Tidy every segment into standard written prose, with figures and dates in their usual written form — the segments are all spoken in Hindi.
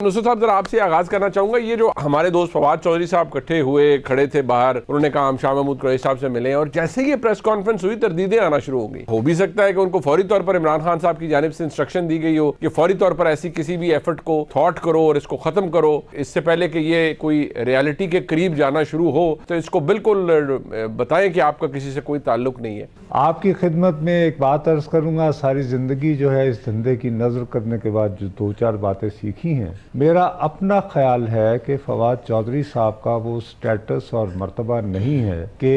नुसरत साहब, जरा आपसे आगाज करना चाहूंगा। ये जो हमारे दोस्त फवाद चौधरी साहब इकट्ठे हुए, खड़े थे बाहर, उन्होंने कहा हम शाह महमूद कुरैशी साहब से मिले, और जैसे ही ये प्रेस कॉन्फ्रेंस हुई तरदीदें आना शुरू हो गई। हो भी सकता है कि उनको फौरी तौर पर इमरान खान साहब की जानिब से इंस्ट्रक्शन दी गई हो कि फौरी तौर पर ऐसी किसी भी एफर्ट को थॉट करो और इसको खत्म करो, इससे पहले कि ये कोई रियलिटी के करीब जाना शुरू हो, तो इसको बिल्कुल बताएं कि आपका किसी से कोई ताल्लुक नहीं है। आपकी खिदमत में एक बात अर्ज करूंगा। सारी जिंदगी जो है इस धंधे की नजर करने के बाद जो दो चार बातें सीखी हैं, मेरा अपना ख्याल है कि फवाद चौधरी साहब का वो स्टेटस और मर्तबा नहीं है कि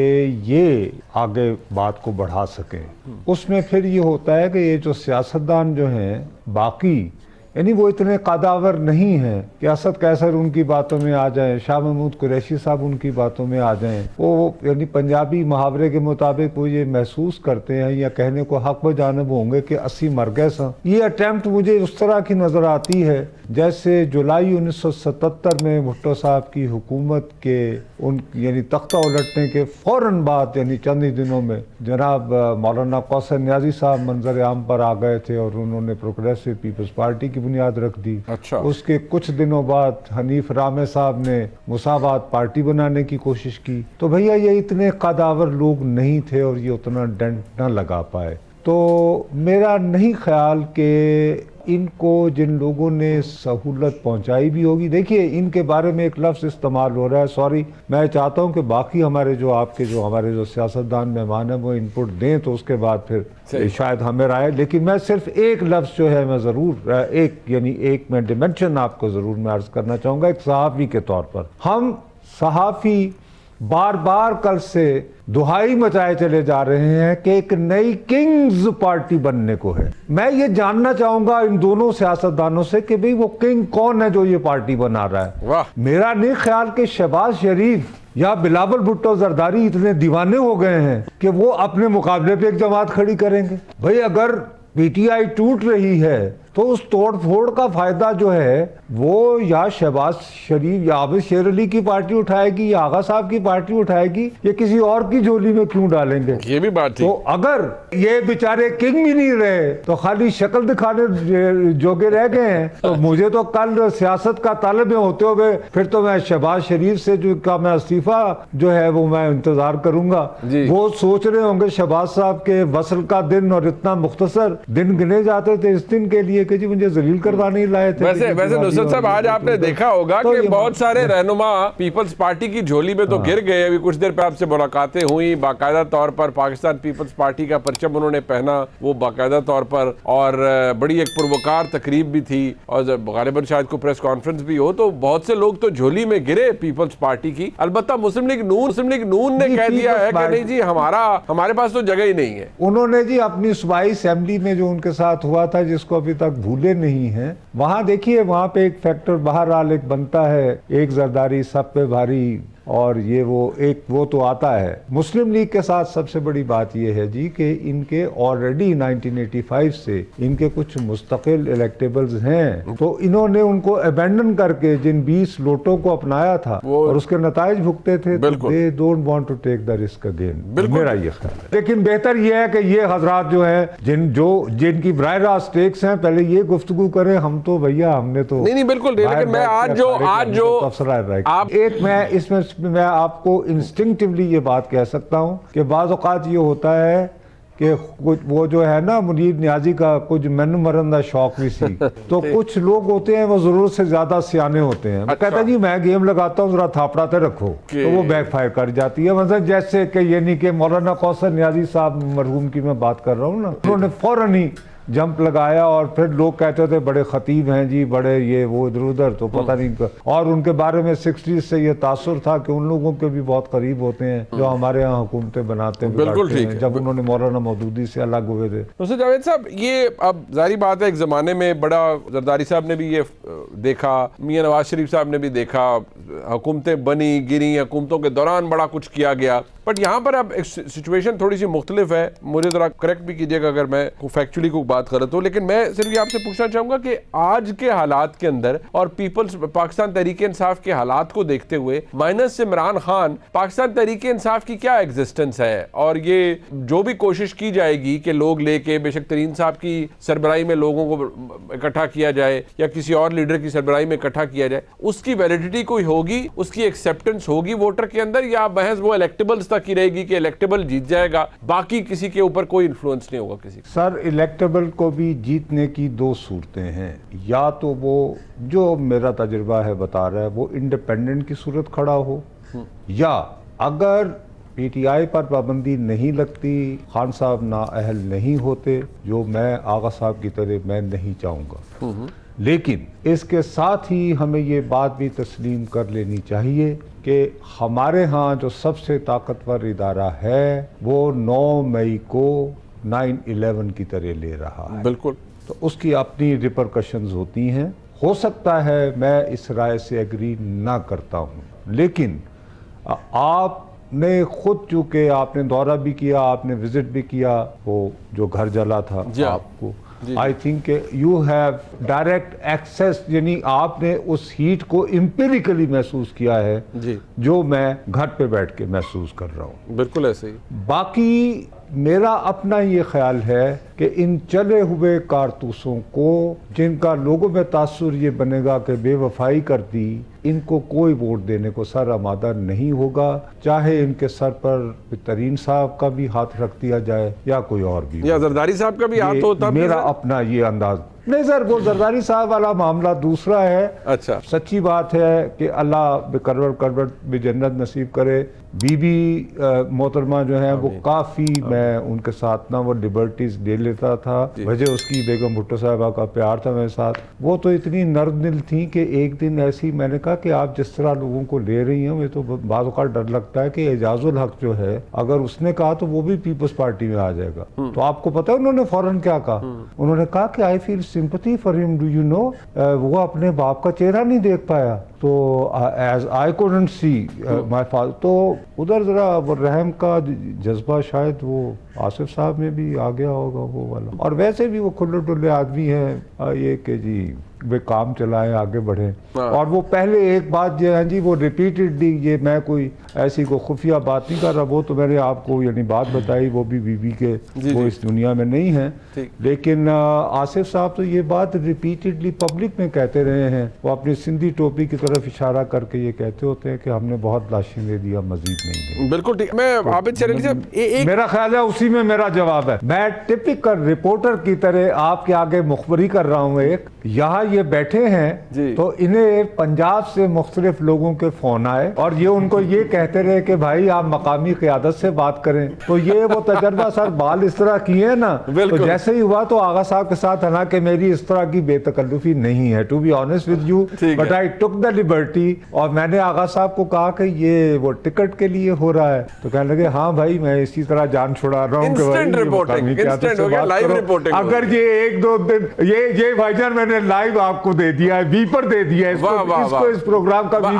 ये आगे बात को बढ़ा सकें। उसमें फिर ये होता है कि ये जो सियासतदान जो हैं बाकी, यानी वो इतने कादावर नहीं हैं कि असद कैसर उनकी बातों में आ जाएं, शाह महमूद कुरैशी साहब उनकी बातों में आ जाएं। वो यानी पंजाबी मुहावरे के मुताबिक वो ये महसूस करते हैं या कहने को हक ब जानब होंगे कि 80 मर गए सा। ये अटैम्प्ट मुझे उस तरह की नज़र आती है जैसे जुलाई 1977 में भुट्टो साहब की हुकूमत के उन यानी तख्ता उलटने के फ़ौरन बाद, यानी चंद ही दिनों में जनाब मौलाना कौसर नियाज़ी साहब मंजर आम पर आ गए थे और उन्होंने प्रोग्रेसिव पीपल्स पार्टी की बुनियाद रख दी। अच्छा। उसके कुछ दिनों बाद हनीफ रामे साहब ने मुसावात पार्टी बनाने की कोशिश की। तो भैया ये इतने कादावर लोग नहीं थे और ये उतना डेंट न लगा पाए। तो मेरा नहीं ख्याल कि इनको जिन लोगों ने सहूलत पहुंचाई भी होगी, देखिए इनके बारे में एक लफ्ज़ इस्तेमाल हो रहा है, सॉरी, मैं चाहता हूं कि बाकी हमारे जो सियासतदान मेहमान हैं वो इनपुट दें तो उसके बाद फिर शायद हमें राय। लेकिन मैं सिर्फ एक लफ्ज़ जो है मैं ज़रूर एक मैं डिमेंशन आपको ज़रूर मैं अर्ज़ करना चाहूँगा। एक सहाफ़ी के तौर पर हम सहाफ़ी बार बार कल से दुहाई मचाए चले जा रहे हैं कि एक नई किंग्स पार्टी बनने को है। मैं ये जानना चाहूंगा इन दोनों सियासतदानों से कि भाई वो किंग कौन है जो ये पार्टी बना रहा है। वाह। मेरा नहीं ख्याल कि शहबाज शरीफ या बिलावल भुट्टो जरदारी इतने दीवाने हो गए हैं कि वो अपने मुकाबले पे एक जमात खड़ी करेंगे। भाई अगर पीटीआई टूट रही है तो उस तोड़ फोड़ का फायदा जो है वो या शहबाज शरीफ या आबिद शेर अली की पार्टी उठाएगी या आगा साहब की पार्टी उठाएगी, ये किसी और की झोली में क्यों डालेंगे? ये भी बात थी। तो अगर ये बेचारे किंग भी नहीं रहे तो खाली शक्ल दिखाने जोगे रह गए हैं, तो मुझे तो कल सियासत का तालिब होते हुए फिर तो मैं शहबाज शरीफ से जो का मैं इस्तीफा जो है वो मैं इंतजार करूंगा। वो सोच रहे होंगे शहबाज साहब के वसल का दिन और इतना मुख्तसर दिन गिने जाते थे इस दिन के लिए कि जी मुझे जलील करवाने ही लाए थे। वैसे नुसरत साहब, आज आपने देखा होगा कि बहुत सारे रहनुमा पीपल्स पार्टी की झोली में तो गिर गए। अभी कुछ देर पहले आपसे मुलाकातें हुई, बाकायदा तौर पर पाकिस्तान पीपल्स पार्टी का परचम उन्होंने पहना, वो बाकायदा तौर पर, और बड़ी एक पुरवकार तकरीब भी थी और गालिबन शायद को प्रेस कॉन्फ्रेंस भी हो। तो बहुत से लोग तो झोली में गिरे पीपल्स पार्टी की। अलबत्ता मुस्लिम लीग नून ने कह दिया है कि नहीं जी हमारे पास तो जगह ही नहीं है। उन्होंने जी अपनी सूबाई असेंबली में जो उनके साथ हुआ था, जिसको अभी तक भूले नहीं हैं, वहां देखिए वहां पे एक फैक्टर बहरहाल एक बनता है, एक जरदारी सब पे भारी, और ये वो तो आता है। मुस्लिम लीग के साथ सबसे बड़ी बात यह है जी कि इनके ऑलरेडी 1985 से इनके कुछ मुस्तकिल इलेक्टेबल्स हैं, तो इन्होंने उनको अबेंडन करके जिन 20 लोटों को अपनाया था और उसके नताइज भुगते थे, they don't want to take the risk again. मेरा ये ख्याल है। लेकिन बेहतर यह है कि ये हजरात जो है जिनकी बराह रास्त स्टेक्स हैं, पहले ये गुफ्तगू करें। हम तो भैया हमने तो नहीं बिल्कुल, लेकिन मैं आज जो मैं इसमें मैं आपको इंस्टिंक्टिवली ये बात कह सकता हूं कि बाज़ औक़ात ये होता है कि वो जो है ना मुनीर नियाजी का कुछ मैनू मरन का शौक भी सी, तो कुछ लोग होते हैं वो जरूरत से ज्यादा सियाने होते हैं। अच्छा। कहता जी मैं गेम लगाता हूँ जरा थापड़ाते रखो, तो वो बैकफायर कर जाती है। मतलब जैसे कि यानी कि मौलाना कौसर नियाजी साहब मरहूम की मैं बात कर रहा हूँ ना, उन्होंने फौरन ही जंप लगाया और फिर लोग कहते थे बड़े खतीब हैं जी, बड़े ये वो इधर उधर, तो पता नहीं। और उनके बारे में 60 से ये तासुर था कि उन लोगों के भी बहुत करीब होते हैं जो हमारे यहाँ हुकूमतें बनाते हैं, जब उन्होंने मौलाना मौदूदी से अलग हुए थे। तो जावेद साहब, ये अब जाहिर बात है एक जमाने में बड़ा जरदारी साहब ने भी ये देखा, मियां नवाज शरीफ साहब ने भी देखा, हुकूमतें बनी गिरी, हुकूमतों के दौरान बड़ा कुछ किया गया। बट यहाँ पर अब सिचुएशन थोड़ी सी मुख्तलिफ है। मुझे जरा करेक्ट भी कीजिएगा अगर मैं फैक्चुअली कोई बात गलत हो, लेकिन मैं सिर्फ ये आपसे पूछना चाहूंगा कि आज के हालात के अंदर और पीपल्स पाकिस्तान तहरीक इंसाफ के हालात को देखते हुए माइनस इमरान खान पाकिस्तान तहरीक इंसाफ की क्या एग्जिस्टेंस है, और ये जो भी कोशिश की जाएगी कि लोग लेके बेशक तरीन साहब की सरबराही में लोगों को इकट्ठा किया जाए या किसी और लीडर की सरबराही में इकट्ठा किया जाए, उसकी वैलिडिटी कोई होगी, उसकी एक्सेप्टेंस होगी वोटर के अंदर, या महज वो इलेक्टेबल्स तक ही रहेगी कि इलेक्टेबल जीत जाएगा, बाकी किसी के ऊपर कोई इन्फ्लुएंस नहीं होगा किसी? सर, इलेक्टेबल को भी जीतने की दो सूरतें हैं। या तो वो जो मेरा तजुर्बा है बता रहा है वो इंडिपेंडेंट की सूरत खड़ा हो, या अगर पीटीआई पर पाबंदी नहीं लगती, खान साहब नाअहल नहीं होते, जो मैं आगा साहब की तरह मैं नहीं चाहूँगा। लेकिन इसके साथ ही हमें ये बात भी तस्लीम कर लेनी चाहिए कि हमारे यहाँ जो सबसे ताकतवर इदारा है वो 9 मई को 9/11 की तरह ले रहा है। बिल्कुल। तो उसकी अपनी रिपरकशंस होती हैं। हो सकता है मैं इस राय से एग्री ना करता हूँ, लेकिन आपने खुद, चूँकि आपने दौरा भी किया, आपने विजिट भी किया, वो जो घर जला था आपको, I think you have direct access, यानी आपने उस हीट को एम्पिरिकली महसूस किया है जी, जो मैं घर पे बैठ के महसूस कर रहा हूँ। बिल्कुल ऐसे ही। बाकी मेरा अपना ये ख्याल है कि इन चले हुए कारतूसों को, जिनका लोगों में तासुर ये बनेगा कि बेवफाई कर दी, इनको कोई वोट देने को सर आमादा नहीं होगा, चाहे इनके सर पर तरीन साहब का भी हाथ रख दिया जाए या कोई और भी, या जरदारी साहब का भी हाथ होता। मेरा अपना ये अंदाज नहीं सर, वो जरदारी साहब वाला मामला दूसरा है। अच्छा, सच्ची बात है कि अल्लाह बेकरवट जन्नत नसीब करे। बीबी मोहतरमा जो है वो काफ़ी, मैं उनके साथ ना वो लिबर्टीज ले लेता था, वजह उसकी बेगम भुट्टो साहबा का प्यार था मेरे साथ। वो तो इतनी नर्म दिल थी कि एक दिन ऐसी मैंने कहा कि आप जिस तरह लोगों को ले रही हैं, मुझे तो बाज़ औक़ात डर लगता है कि एजाजुल हक जो है, अगर उसने कहा तो वो भी पीपल्स पार्टी में आ जाएगा। तो आपको पता है उन्होंने फौरन क्या कहा? उन्होंने कहा कि I feel sympathy for him, do you know, वो अपने बाप का चेहरा नहीं देख पाया, तो as I couldn't see my father. तो उधर जरा वो रहम का जज्बा शायद वो आसिफ साहब में भी आ गया होगा वो वाला। और वैसे भी वो खुले डुल्ले आदमी हैं, ये कि जी वे काम चलाएं, आगे बढ़ें। और वो पहले एक बात जो है जी, वो रिपीटेडली, ये मैं कोई ऐसी को खुफिया बात नहीं कर रहा, वो तो मैंने आपको यानी बात बताई, वो भी बीबी के वो इस दुनिया में नहीं है, लेकिन आसिफ साहब तो ये बात रिपीटेडली पब्लिक में कहते रहे हैं। वो अपनी सिंधी टोपी की तरफ इशारा करके ये कहते होते हैं कि हमने बहुत लाशें दे दिया, मजीद नहीं दे। बिल्कुल ठीक। मैं आबिद चरैली साहब, मेरा ख्याल है उसी में मेरा जवाब है। मैं टिपिकल रिपोर्टर की तरह आपके आगे मुखबरी कर रहा हूँ। एक यहाँ ये बैठे हैं तो इन्हें पंजाब से मुख्तलिफ लोगों के फोन आए और ये उनको ये कहते रहे कि भाई आप मकामी क़यादत से बात करें। तो ये वो तजर्बा सर बाल इस तरह किए ना, तो जैसे ही हुआ तो आगा साहब के साथ, हालांकि मेरी इस तरह की बेतकल्लुफी नहीं है, to be honest with you, but I took the liberty. और मैंने आगा साहब को कहा कि ये वो टिकट के लिए हो रहा है, तो कहने लगे हाँ भाई मैं इसी तरह जान छुड़ा रहा हूँ। अगर ये 1-2 दिन ये भाईजान मैंने लाइव आपको दे दिया है, बीपर दे दिया है, इसको इस प्रोग्राम का भी